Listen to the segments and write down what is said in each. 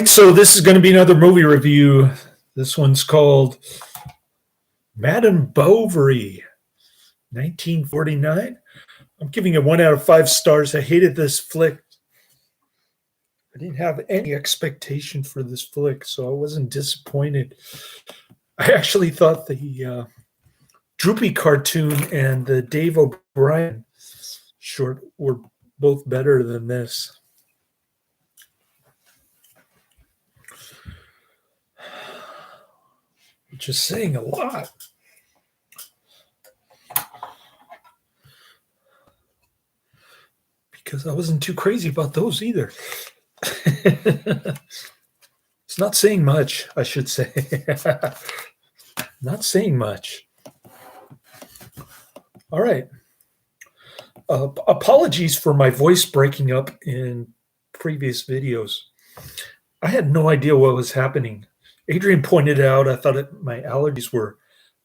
So this is going to be another movie review. This one's called Madame Bovary, 1949. I'm giving it 1 out of 5 stars. I hated this flick. I didn't have any expectation for this flick, so I wasn't disappointed. I actually thought the Droopy cartoon and the Dave O'Brien short were both better than this. Which is saying a lot. Because I wasn't too crazy about those either. It's not saying much, I should say. Not saying much. All right. Apologies for my voice breaking up in previous videos. I had no idea what was happening. Adrian pointed out, I thought my allergies were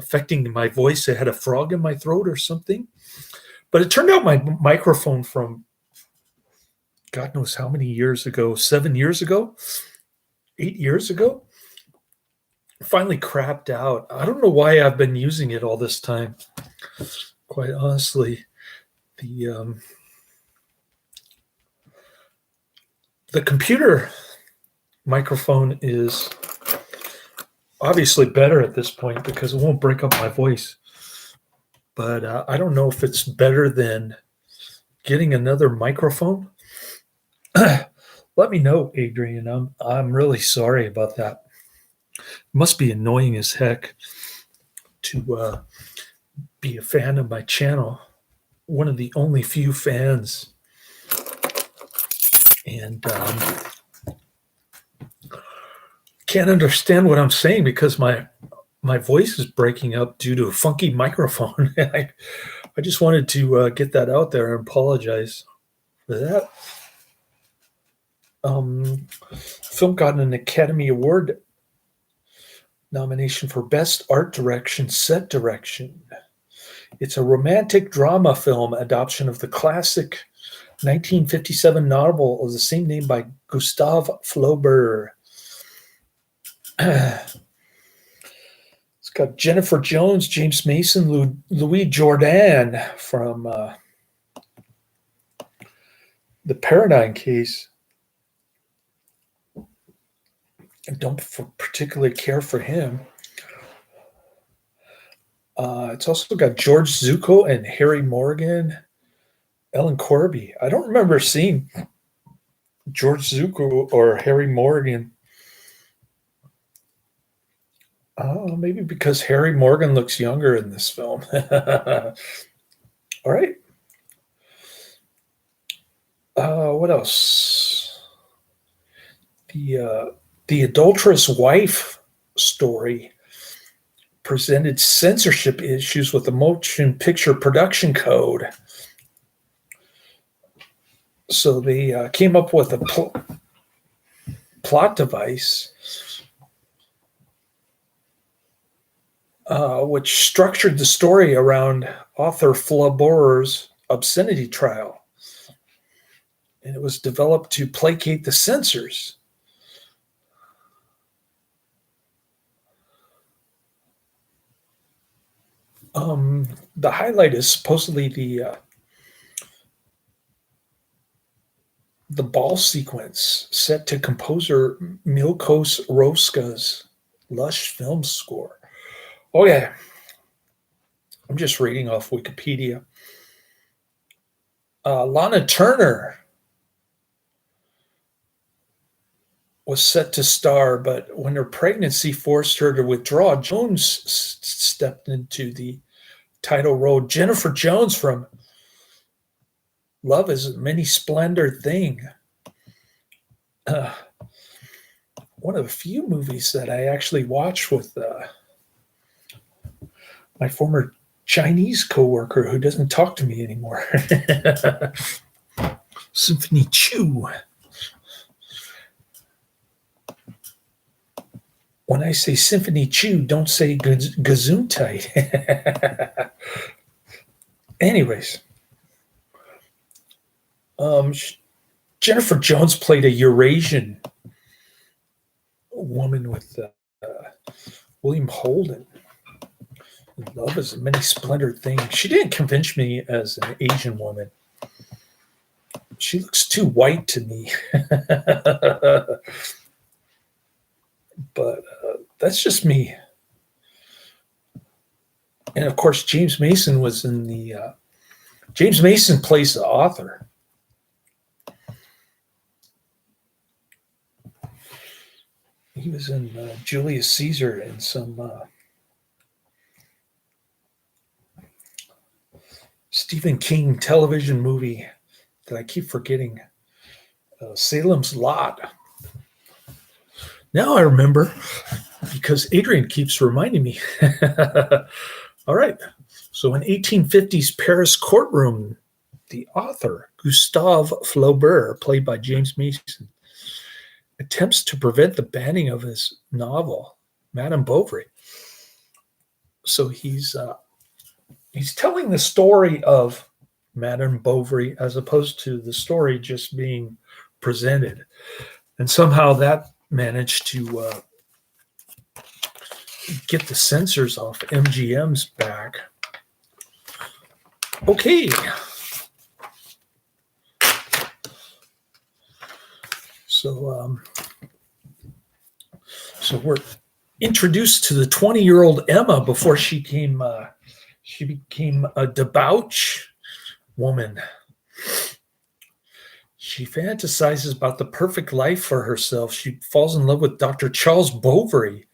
affecting my voice. I had a frog in my throat or something. But it turned out my microphone from God knows how many years ago, 7 years ago, 8 years ago, finally crapped out. I don't know why I've been using it all this time. Quite honestly, the computer microphone is obviously better at this point because it won't break up my voice. But I don't know if it's better than getting another microphone. Let me know, Adrian. I'm really sorry about that. It must be annoying as heck to be a fan of my channel. One of the only few fans. And can't understand what I'm saying because my voice is breaking up due to a funky microphone. I just wanted to get that out there and apologize for that. Film got an Academy Award nomination for Best Art Direction, Set Direction. It's a romantic drama film adaptation of the classic 1957 novel of the same name by Gustave Flaubert. It's got Jennifer Jones, James Mason, Louis Jourdan from The Paradigm Case. I don't particularly care for him. It's also got George Zucco and Harry Morgan, Ellen Corby. I don't remember seeing George Zucco or Harry Morgan. Maybe because Harry Morgan looks younger in this film. All right. What else? The Adulterous Wife story presented censorship issues with the Motion Picture Production Code. So they came up with a plot device which structured the story around author Flaubert's obscenity trial. And it was developed to placate the censors. The highlight is supposedly the ball sequence set to composer Milkos Roska's lush film score. Oh yeah, I'm just reading off Wikipedia. Lana Turner was set to star, but when her pregnancy forced her to withdraw, Jones stepped into the title role. Jennifer Jones from Love is a Many Splendor Thing. One of the few movies that I actually watched with my former Chinese coworker who doesn't talk to me anymore. Symphony Chu. When I say Symphony Chu, don't say Gesundheit. Anyways, Jennifer Jones played a Eurasian woman with William Holden. Love is a many splendored thing. She didn't convince me as an Asian woman. She looks too white to me. But that's just me. And of course, James Mason was in the. James Mason plays the author. He was in Julius Caesar and some Stephen King television movie that I keep forgetting. Salem's Lot. Now I remember because Adrian keeps reminding me. All right. So in 1850s Paris courtroom, the author, Gustave Flaubert, played by James Mason, attempts to prevent the banning of his novel, Madame Bovary. So he's telling the story of Madame Bovary as opposed to the story just being presented. And somehow that managed to get the censors off MGM's back. Okay. So we're introduced to the 20-year-old Emma before she became a debauch woman. She fantasizes about the perfect life for herself. She falls in love with Dr. Charles Bovary,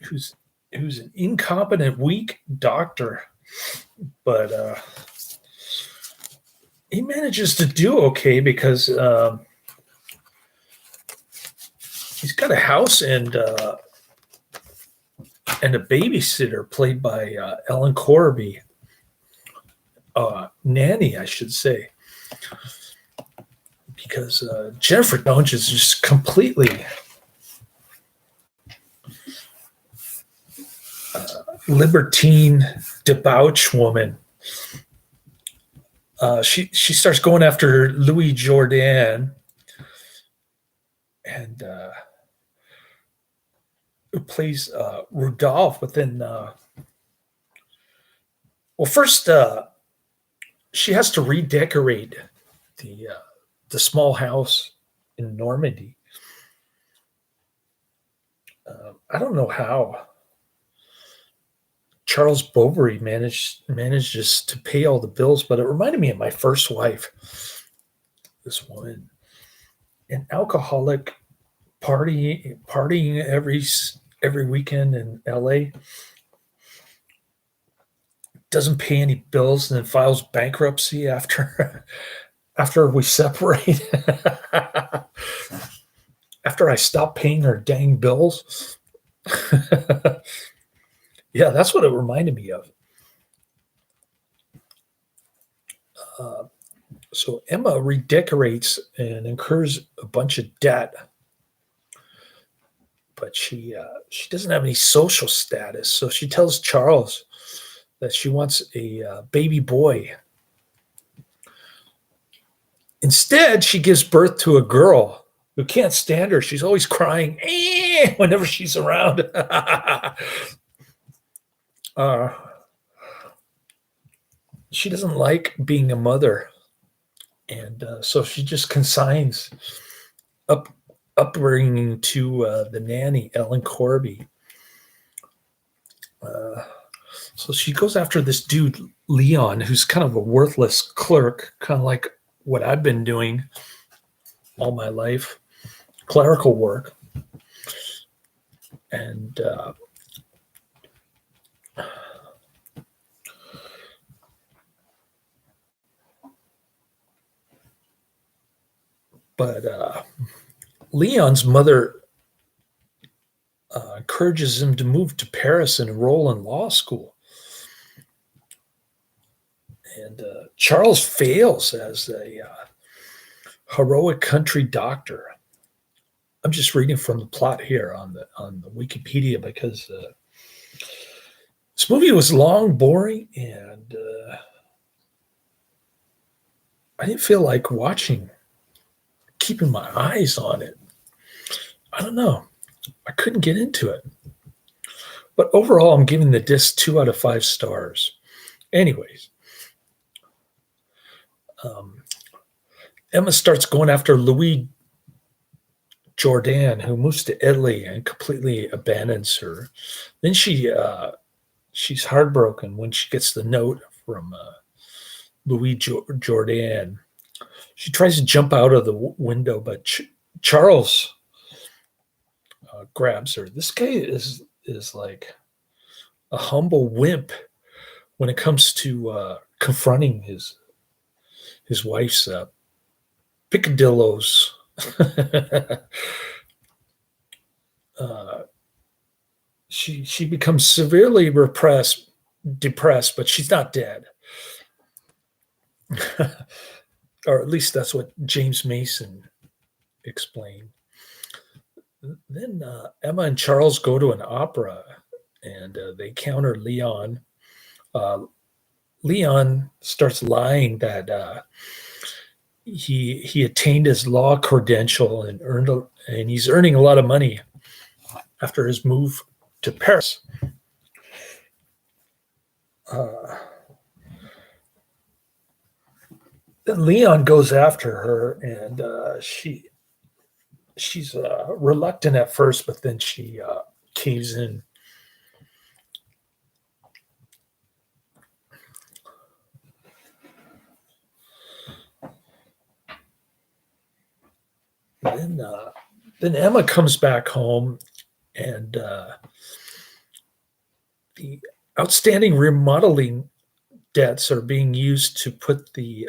who's an incompetent, weak doctor, but he manages to do okay because he's got a house and a babysitter played by Ellen Corby, nanny, I should say, because Jennifer Jones is just completely libertine, debauch woman. She starts going after Louis Jourdan, and who plays Rudolph. But then, first she has to redecorate the small house in Normandy. I don't know how Charles Bovary manages to pay all the bills, but it reminded me of my first wife. This woman, an alcoholic, partying every weekend in LA, doesn't pay any bills, and then files bankruptcy after we separate. After I stop paying her dang bills. Yeah, that's what it reminded me of. So Emma redecorates and incurs a bunch of debt, but she doesn't have any social status. So she tells Charles that she wants a baby boy. Instead, she gives birth to a girl who can't stand her. She's always crying whenever she's around. She doesn't like being a mother, and so she just consigns upbringing to the nanny, Ellen Corby. So she goes after this dude, Leon, who's kind of a worthless clerk, kind of like what I've been doing all my life, clerical work. And but Leon's mother encourages him to move to Paris and enroll in law school. And Charles fails as a heroic country doctor. I'm just reading from the plot here on the Wikipedia because this movie was long, boring, and I didn't feel like keeping my eyes on it. I don't know. I couldn't get into it. But overall, I'm giving the disc 2 out of 5 stars. Anyways, Emma starts going after Louis Jordan, who moves to Italy and completely abandons her. Then she's heartbroken when she gets the note from Louis Jordan. She tries to jump out of the window, but Charles grabs her. This guy is like a humble wimp when it comes to confronting his wife's picadillos. She becomes severely depressed, but she's not dead. Or at least that's what James Mason explained. Then Emma and Charles go to an opera, and they encounter Leon. Leon starts lying that he attained his law credential and he's earning a lot of money after his move to Paris. Then Leon goes after her, and she's reluctant at first, but then she caves in. Then Emma comes back home, and the outstanding remodeling debts are being used to put the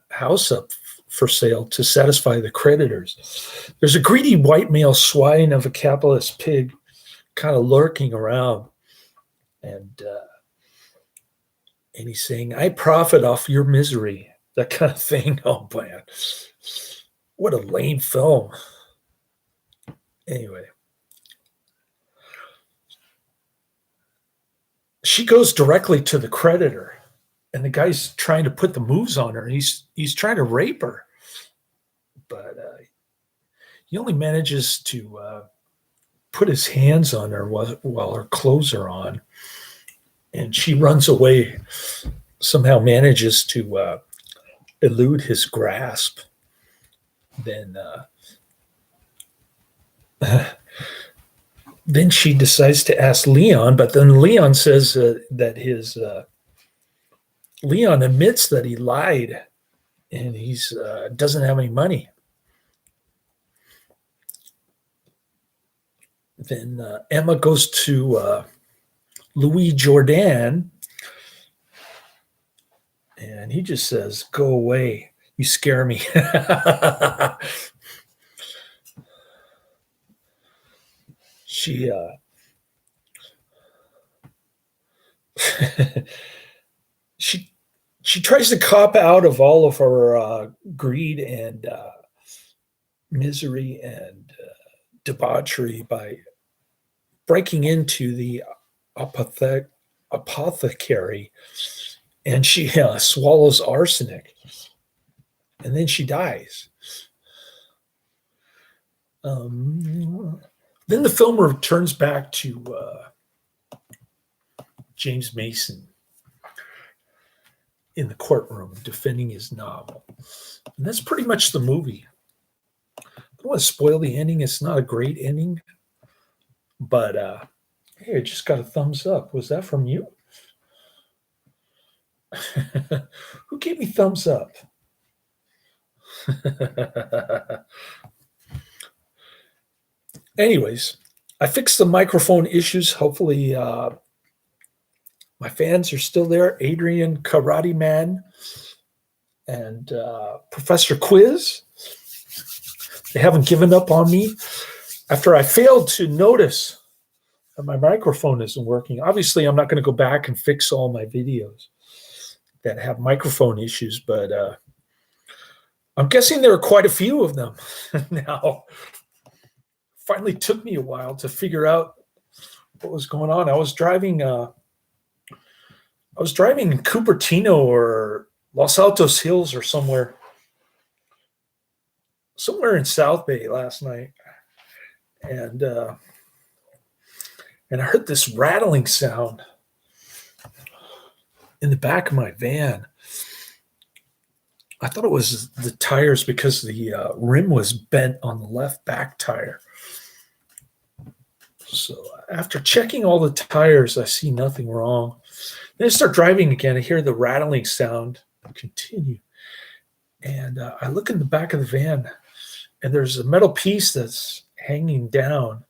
house up for sale to satisfy the creditors. There's a greedy white male swine of a capitalist pig kind of lurking around, and he's saying, "I profit off your misery," that kind of thing. Oh man, what a lame film. Anyway, she goes directly to the creditor, and the guy's trying to put the moves on her. He's trying to rape her, but he only manages to put his hands on her while her clothes are on, and she runs away. Somehow manages to elude his grasp. Then she decides to ask Leon, but then Leon says that Leon admits that he lied and he's doesn't have any money. Then Emma goes to Louis Jordan, and he just says, "Go away, you scare me." She she tries to cop out of all of her greed and misery and debauchery by breaking into the apothecary, and she swallows arsenic, and then she dies. Then the film returns back to James Mason in the courtroom defending his novel. And that's pretty much the movie. I don't want to spoil the ending. It's not a great ending. But hey, I just got a thumbs up. Was that from you? Who gave me thumbs up? Anyways, I fixed the microphone issues. Hopefully my fans are still there. Adrian Karate Man and Professor Quiz. They haven't given up on me after I failed to notice that my microphone isn't working. Obviously, I'm not going to go back and fix all my videos that have microphone issues, but I'm guessing there are quite a few of them now. Finally took me a while to figure out what was going on. I was driving in Cupertino or Los Altos Hills or somewhere in South Bay last night. and I heard this rattling sound in the back of my van. I thought it was the tires because the rim was bent on the left back tire. So after checking all the tires, I see nothing wrong. Then I start driving again. I hear the rattling sound continue. And I look in the back of the van, and there's a metal piece that's hanging down.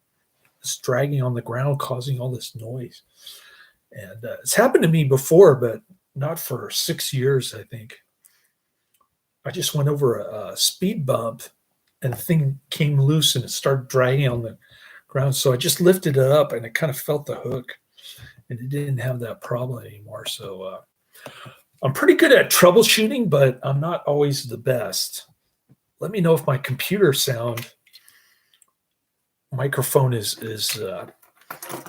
It's dragging on the ground, causing all this noise. And it's happened to me before, but not for 6 years, I think. I just went over a speed bump, and the thing came loose, and it started dragging on the ground. So I just lifted it up, and it kind of felt the hook, and it didn't have that problem anymore. So I'm pretty good at troubleshooting, but I'm not always the best. Let me know if my computer sound microphone is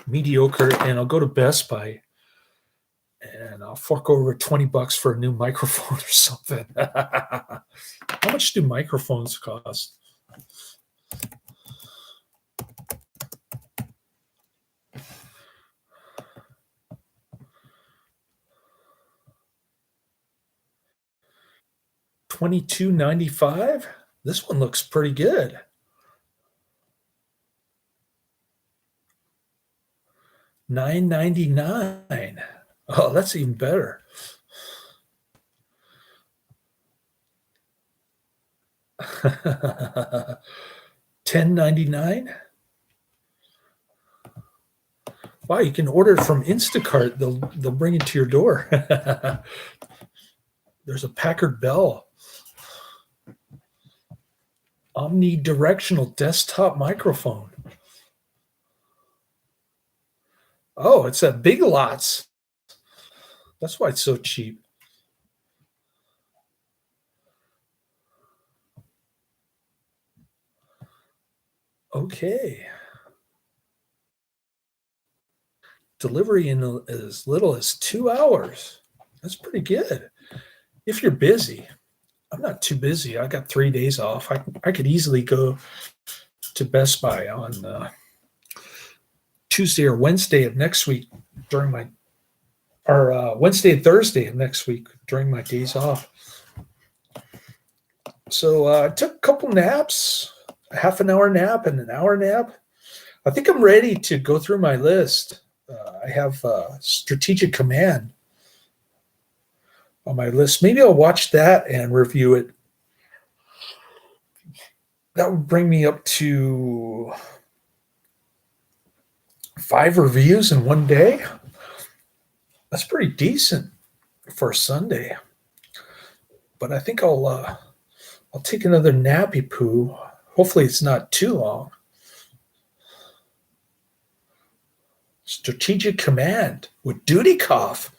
mediocre, and I'll go to Best Buy and I'll fork over $20 for a new microphone or something. How much do microphones cost? $22.95. This one looks pretty good. $9.99. Oh, that's even better. $10.99. Wow, you can order it from Instacart. They'll bring it to your door. There's a Packard Bell omnidirectional desktop microphone. Oh, it's at Big Lots. That's why it's so cheap. Okay. Delivery in as little as 2 hours. That's pretty good. If you're busy. I'm not too busy. I got 3 days off. I could easily go to Best Buy on Tuesday or Wednesday of next week during my, or Wednesday and Thursday of next week during my days off. So I took a couple naps, a half an hour nap and an hour nap. I think I'm ready to go through my list. I have Strategic Command on my list. Maybe I'll watch that and review it. That would bring me up to 5 reviews in one day. That's pretty decent for a Sunday. But I think I'll take another nappy poo. Hopefully it's not too long. Strategic Command with Dudikoff,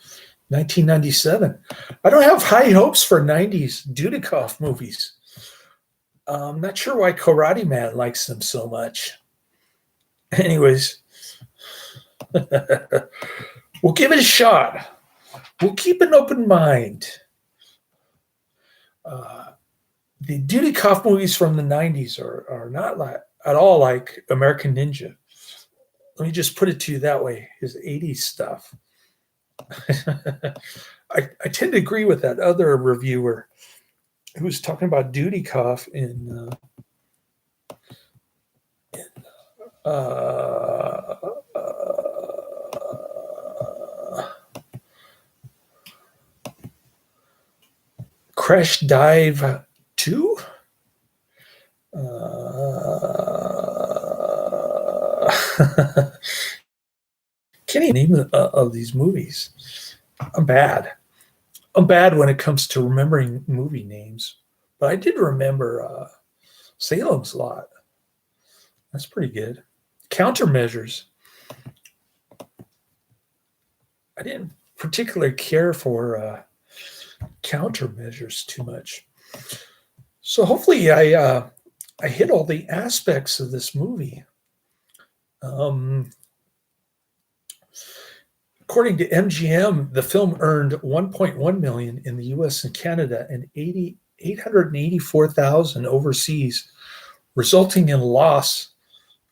1997. I don't have high hopes for 90s Dudikoff movies. I'm not sure why Karate Man likes them so much. Anyways, we'll give it a shot. We'll keep an open mind. The Dudikoff movies from the 90s are not at all like American Ninja. Let me just put it to you that way, his 80s stuff. I tend to agree with that other reviewer who was talking about Dudikoff in Crash Dive 2? Can't even name of these movies. I'm bad. I'm bad when it comes to remembering movie names. But I did remember Salem's Lot. That's pretty good. Countermeasures. I didn't particularly care for Countermeasures too much. So hopefully I hit all the aspects of this movie. According to MGM, the film earned $1.1 million in the U.S. and Canada and $884,000 overseas, resulting in a loss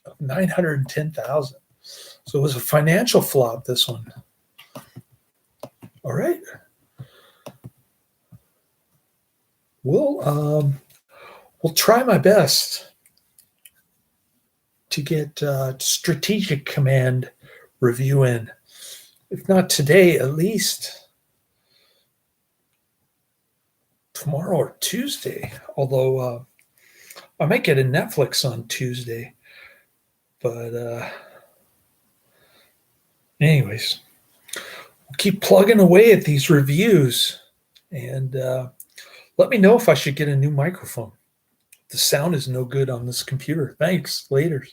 of 910,000. So it was a financial flop, this one. All right. We'll try my best to get Strategic Command review in. If not today, at least tomorrow or Tuesday. Although I might get a Netflix on Tuesday. But anyways, we'll keep plugging away at these reviews. And let me know if I should get a new microphone. The sound is no good on this computer. Thanks. Later.